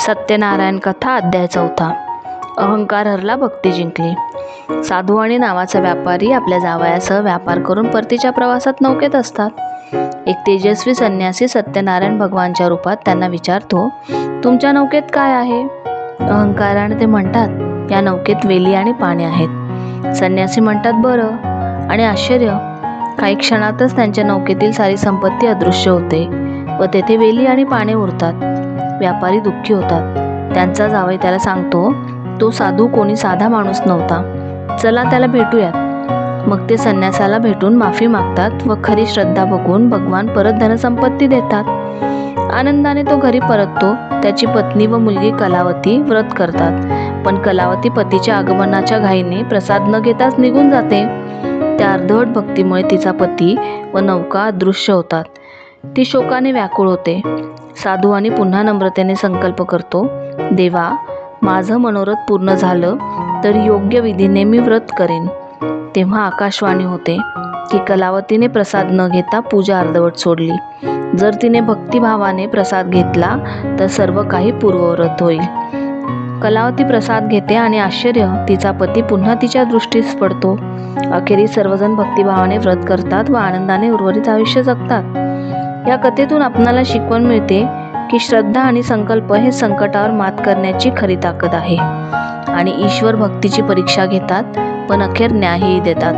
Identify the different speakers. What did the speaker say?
Speaker 1: सत्यनारायण कथा अध्याय 4. अहंकार हरला, भक्ती जिंकली. साधू आणि नावाचा व्यापारी आपल्या जावयासह व्यापार करून परतीच्या प्रवासात नौकेत असतात. एक तेजस्वी संन्यासी सत्यनारायण भगवानच्या रूपात त्यांना विचारतो, तुमच्या नौकेत काय आहे? अहंकाराने ते म्हणतात, या नौकेत वेली आणि पाने आहेत. संन्यासी म्हणतात, बरं. आणि आश्चर्य, काही क्षणातच त्यांच्या नौकेतील सारी संपत्ती अदृश्य होते व तेथे वेली आणि पाने उरतात. व्यापारी दुःखी होतात. त्यांचा जावई त्याला सांगतो, तो साधू कोणी साधा माणूस नव्हता, चला त्याला भेटूयात. मग ते संन्यासाला भेटून माफी मागतात व खरी श्रद्धा बघून भगवान परत धनसंपत्ती देतात. आनंदाने तो घरी परततो. त्याची पत्नी व मुलगी कलावती व्रत करतात, पण कलावती पतीच्या आगमनाच्या घाईने प्रसाद न घेताच निघून जाते. त्या अर्धवट भक्तीमुळे तिचा पती व नौका अदृश्य होतात. ती शोकाने व्याकुळ होते. साधू आणि पुन्हा नम्रतेने संकल्प करतो, देवा, माझं मनोरथ पूर्ण झालं तर योग्य विधीने मी व्रत करेन. तेव्हा आकाशवाणी होते की कलावतीने प्रसाद न घेता पूजा अर्धवट सोडली. जर तिने भक्तिभावाने प्रसाद घेतला तर सर्व काही पूर्ववत होईल. कलावती प्रसाद घेते आणि आश्चर्य, तिचा पती पुन्हा तिच्या दृष्टीस पडतो. अखेरीस सर्वजण भक्तिभावाने व्रत करतात व आनंदाने उर्वरित आयुष्य जगतात. या कथेतून आपणाला शिकवण मिळते की श्रद्धा आणि संकल्प हे संकटावर मात करण्याची खरी ताकद आहे आणि ईश्वर भक्तीची परीक्षा घेतात, पण अखेर न्यायही देतात.